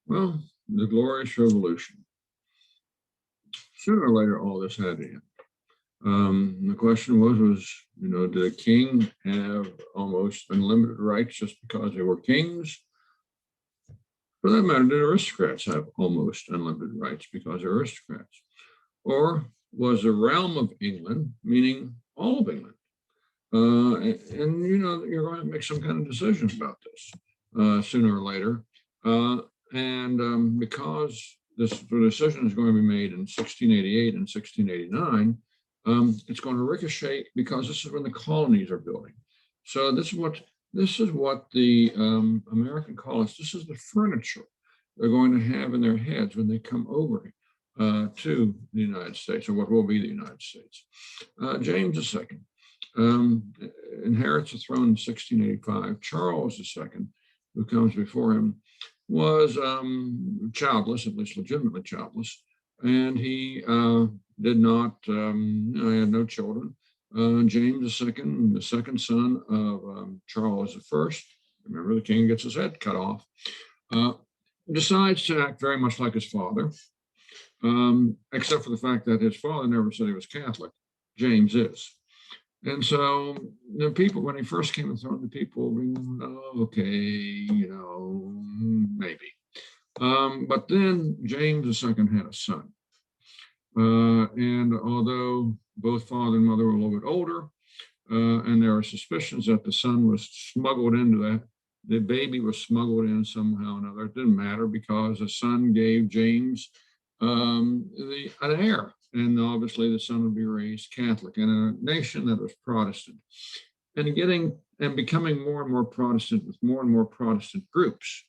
Well, the Glorious Revolution. Sooner or later, all this had to end. The question was, did a king have almost unlimited rights just because they were kings? For that matter, did aristocrats have almost unlimited rights because they're aristocrats? Or was the realm of England, meaning all of England? And you're going to make some kind of decision about this sooner or later. Because the decision is going to be made in 1688 and 1689, it's going to ricochet because this is when the colonies are building. So this is what the American colonists, this is the furniture they're going to have in their heads when they come over to the United States, or what will be the United States. James II inherits the throne in 1685. Charles II, who comes before him, was childless, at least legitimately childless, and he did not, had no children. James II, the second son of Charles I, remember the king gets his head cut off, decides to act very much like his father, except for the fact that his father never said he was Catholic. James is. And so the people, when he first came to the throne, the people were, okay, maybe. But then James II had a son. And although both father and mother were a little bit older, and there are suspicions that the son was smuggled into that, the baby was smuggled in somehow or another. It didn't matter because the son gave James an heir. And obviously the son would be raised Catholic in a nation that was Protestant, and becoming more and more Protestant with more and more Protestant groups.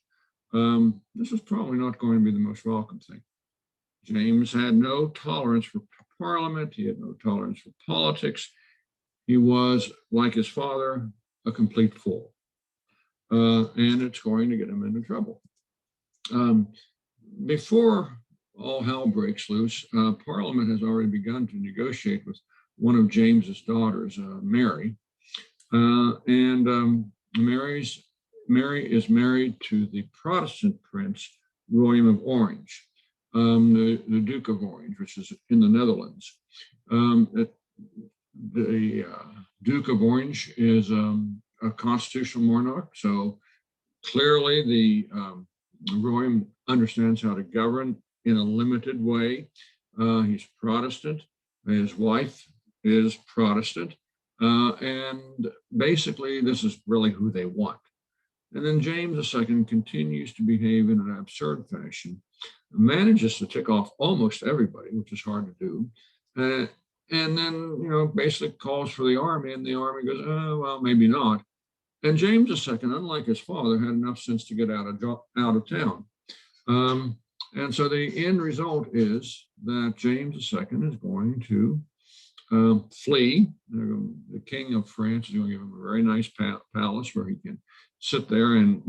This was probably not going to be the most welcome thing. James had no tolerance for Parliament. He had no tolerance for politics. He was, like his father, a complete fool. And it's going to get him into trouble. Before all hell breaks loose, Parliament has already begun to negotiate with one of James's daughters, Mary. Mary is married to the Protestant prince, William of Orange, the Duke of Orange, which is in the Netherlands. The Duke of Orange is a constitutional monarch, so clearly the William understands how to govern in a limited way. He's Protestant. His wife is Protestant. And basically, this is really who they want. And then James II continues to behave in an absurd fashion, manages to tick off almost everybody, which is hard to do. And then, basically calls for the army, and the army goes, oh, well, maybe not. And James II, unlike his father, had enough sense to get out of town. And so the end result is that James II is going to flee. The king of France is going to give him a very nice palace where he can sit there and,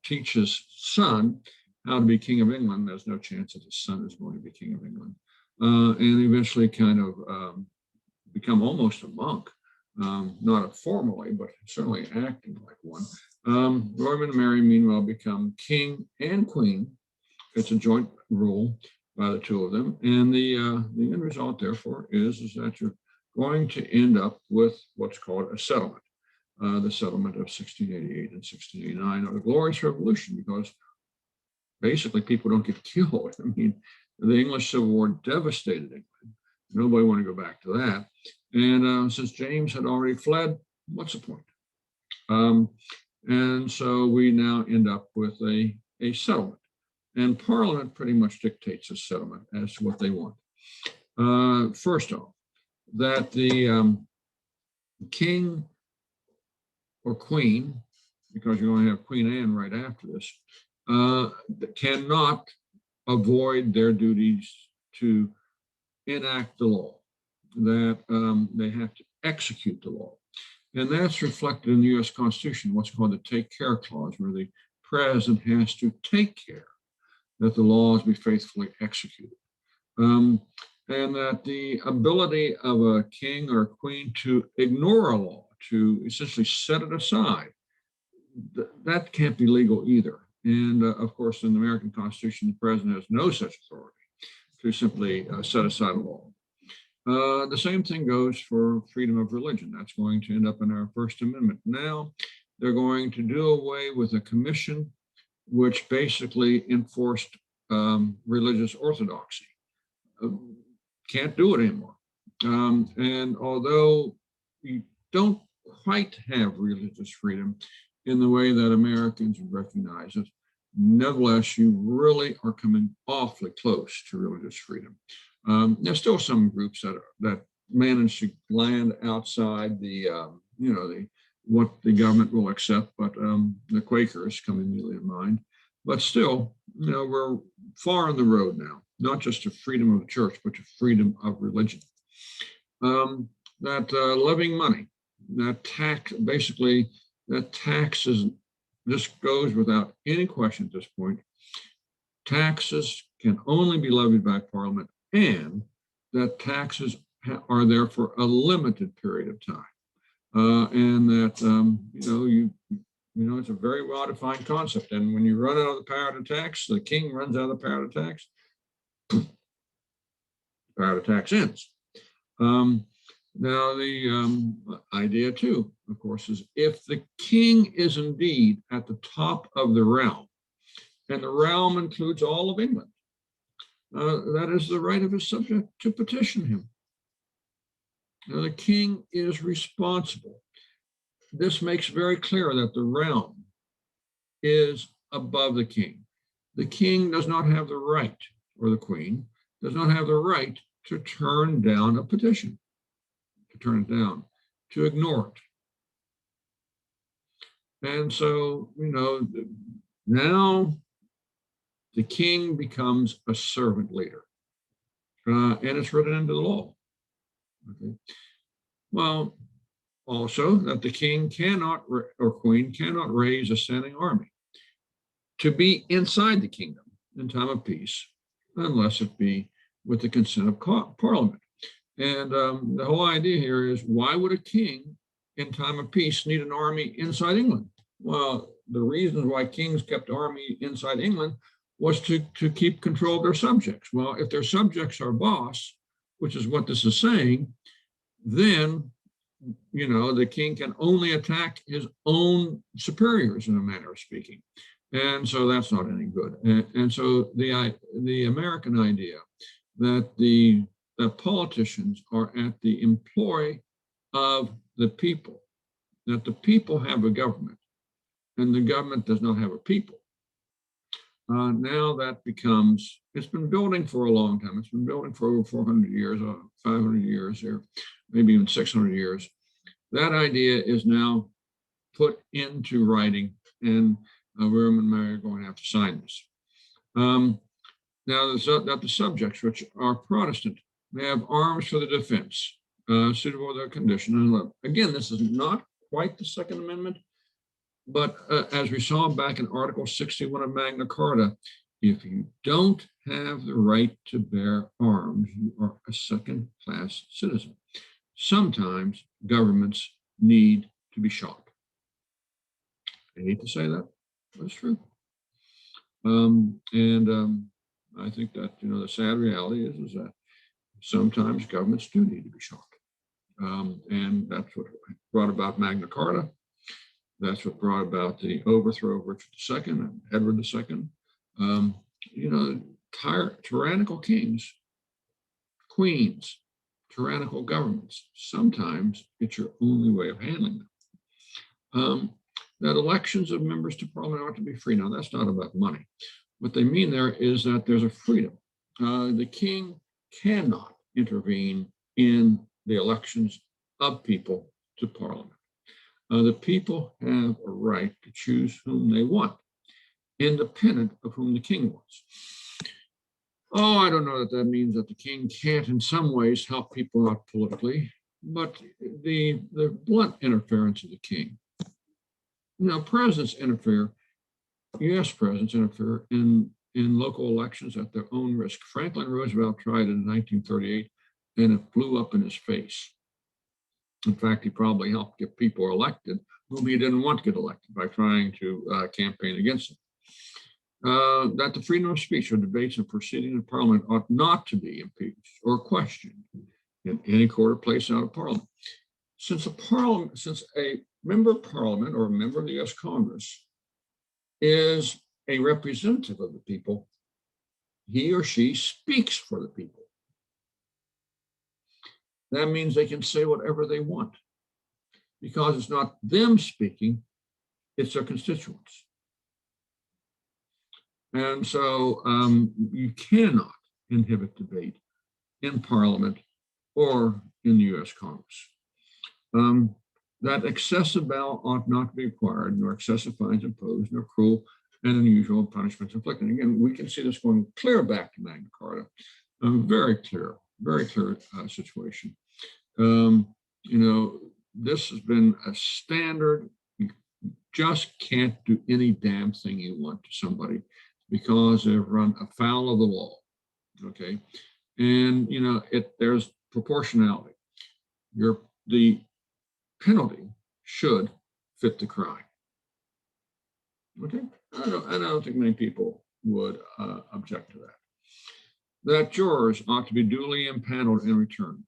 teach his son how to be king of England. There's no chance that his son is going to be king of England. And eventually kind of become almost a monk, not formally, but certainly acting like one. William and Mary, meanwhile, become king and queen. It's a joint rule by the two of them. And the end result, therefore, is that you're going to end up with what's called a settlement, the settlement of 1688 and 1689, or the Glorious Revolution, because basically people don't get killed. I mean, the English Civil War devastated England. Nobody wanted to go back to that. And since James had already fled, what's the point? And so we now end up with a settlement. And Parliament pretty much dictates a settlement as to what they want. First off, that the king or queen, because you're going to have Queen Anne right after this, cannot avoid their duties to enact the law, that they have to execute the law. And that's reflected in the US Constitution, what's called the Take Care Clause, where the president has to take care that the laws be faithfully executed. And that the ability of a king or a queen to ignore a law, to essentially set it aside, that can't be legal either. And of course, in the American Constitution, the president has no such authority to simply set aside a law. The same thing goes for freedom of religion. That's going to end up in our First Amendment. Now, they're going to do away with a commission which basically enforced religious orthodoxy. Can't do it anymore. And although you don't quite have religious freedom in the way that Americans recognize it, nevertheless, you really are coming awfully close to religious freedom. There's still some groups that manage to land outside the what the government will accept, but the Quakers come immediately to mind. But still, we're far on the road now, not just to freedom of the church, but to freedom of religion. That living money, that tax, basically, that taxes, this goes without any question at this point. Taxes can only be levied by Parliament, and that taxes are there for a limited period of time. And that, it's a very well-defined concept. And when you run out of the power to tax, the king runs out of the power to tax, the power to tax ends. Now, the idea, too, of course, is if the king is indeed at the top of the realm, and the realm includes all of England, that is the right of his subject to petition him. Now, the king is responsible. This makes very clear that the realm is above the king. The king does not have the right, or the queen, does not have the right to turn down a petition, to turn it down, to ignore it. And so, now the king becomes a servant leader, and it's written into the law. Okay. Well, also that the king cannot or queen cannot raise a standing army to be inside the kingdom in time of peace, unless it be with the consent of Parliament. And the whole idea here is, why would a king in time of peace need an army inside England? Well, the reasons why kings kept army inside England was to keep control of their subjects. Well, if their subjects are boss, which is what this is saying, then the king can only attack his own superiors, in a manner of speaking. And so that's not any good. And so the American idea that politicians are at the employ of the people, that the people have a government and the government does not have a people. Now that becomes, it's been building for a long time. It's been building for over 400 years, 500 years here, maybe even 600 years. That idea is now put into writing, and William and Mary are going to have to sign this. Now, that the subjects, which are Protestant, may have arms for the defense, suitable to their condition. And again, this is not quite the Second Amendment, but as we saw back in Article 61 of Magna Carta, if you don't have the right to bear arms, you are a second-class citizen. Sometimes governments need to be shot. I hate to say that, but it's true. I think that, the sad reality is that sometimes governments do need to be shot. And that's what brought about Magna Carta. That's what brought about the overthrow of Richard II and Edward II. Tyrannical kings, queens, tyrannical governments, sometimes it's your only way of handling them. That elections of members to Parliament ought to be free. Now, that's not about money. What they mean there is that there's a freedom. The king cannot intervene in the elections of people to Parliament. The people have a right to choose whom they want, independent of whom the king wants. Oh, I don't know that means that the king can't in some ways help people out politically, but the blunt interference of the king. Presidents interfere, US presidents interfere in local elections at their own risk. Franklin Roosevelt tried it in 1938, and it blew up in his face. In fact, he probably helped get people elected whom he didn't want to get elected by trying to campaign against them. that the freedom of speech or debates and proceedings in Parliament ought not to be impeached or questioned in any court or place out of Parliament. Since a member of Parliament or a member of the U.S. Congress is a representative of the people, he or she speaks for the people. That means they can say whatever they want because it's not them speaking, it's their constituents. And so you cannot inhibit debate in Parliament or in the U.S. Congress. That excessive bail ought not be required, nor excessive fines imposed, nor cruel and unusual punishments inflicted. Again, we can see this going clear back to Magna Carta. Very clear situation. This has been a standard. You just can't do any damn thing you want to somebody because they've run afoul of the law. Okay, and there's proportionality. The penalty should fit the crime. Okay, I don't think many people would object to that. That jurors ought to be duly impaneled in return,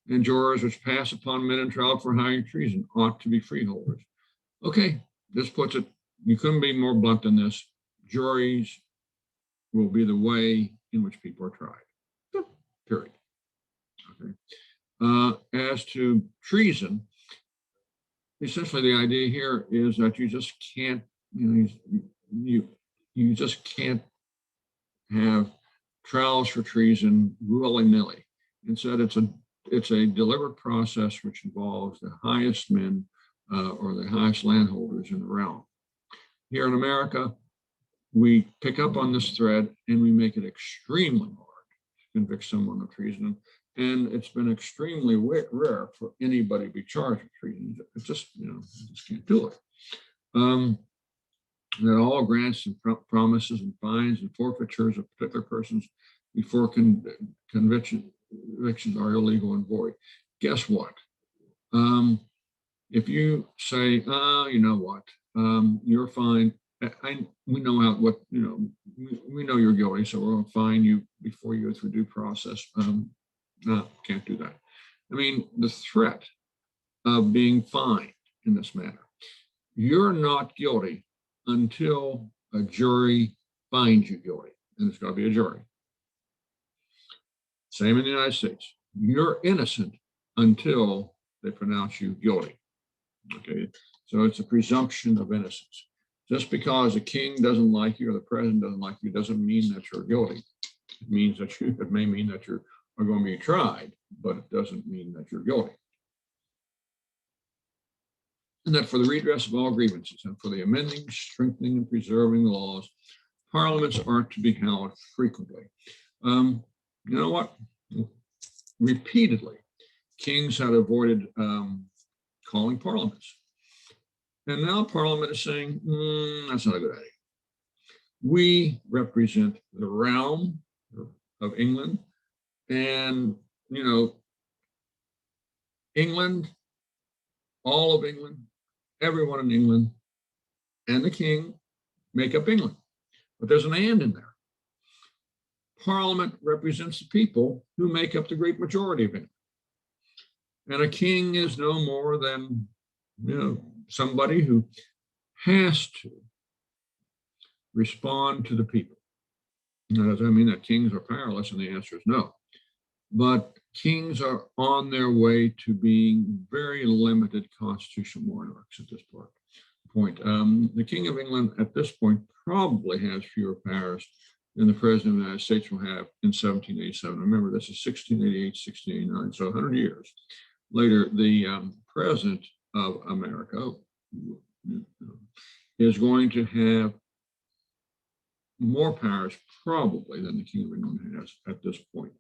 and jurors which pass upon men in trial for high treason ought to be freeholders. Okay, this puts it, you couldn't be more blunt than this. Juries will be the way in which people are tried, period. Okay. As to treason, essentially the idea here is that you just can't, you just can't have trials for treason willy-nilly. Instead, it's a deliberate process which involves the highest men or the highest landholders in the realm. Here in America, we pick up on this thread and we make it extremely hard to convict someone of treason. And it's been extremely rare for anybody to be charged with treason. It's just, just can't do it. That all grants and promises and fines and forfeitures of particular persons before convictions are illegal and void. Guess what? If you say, you know what, you're fine. We know we know you're guilty, so we're going to fine you before you go through due process. No, can't do that. I mean, the threat of being fined in this manner, you're not guilty until a jury finds you guilty, and it's got to be a jury. Same in the United States. You're innocent until they pronounce you guilty. Okay, so it's a presumption of innocence. Just because a king doesn't like you or the president doesn't like you doesn't mean that you're guilty. It means that it may mean that you are going to be tried, but it doesn't mean that you're guilty. And that for the redress of all grievances and for the amending, strengthening, and preserving the laws, parliaments are to be held frequently. You know what? Repeatedly, kings had avoided calling parliaments. And now Parliament is saying, that's not a good idea. We represent the realm of England, and, England, all of England, everyone in England, and the king make up England. But there's an and in there. Parliament represents the people who make up the great majority of England. And a king is no more than, somebody who has to respond to the people. Now, does that mean that kings are powerless? And the answer is no. But kings are on their way to being very limited constitutional monarchs at this point. The King of England at this point probably has fewer powers than the President of the United States will have in 1787. Remember, this is 1688, 1689, so 100 years later, the President of America is going to have more powers probably than the King of England has at this point.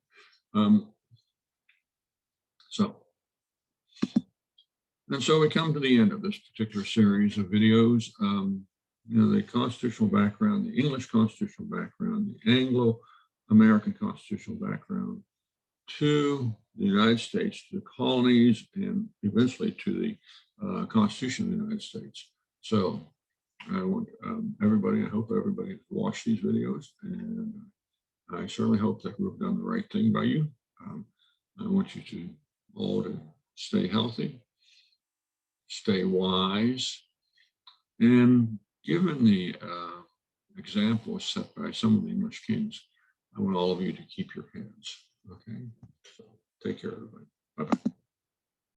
So we come to the end of this particular series of videos. The constitutional background, the English constitutional background, the Anglo-American constitutional background, to the United States, to the colonies, and eventually to the Constitution of the United States. So I want everybody, I hope everybody has watched these videos, and I certainly hope that we've done the right thing by you. I want you to all to stay healthy, stay wise, and given the example set by some of the English kings, I want all of you to keep your hands. Okay, so take care, everybody. Bye-bye.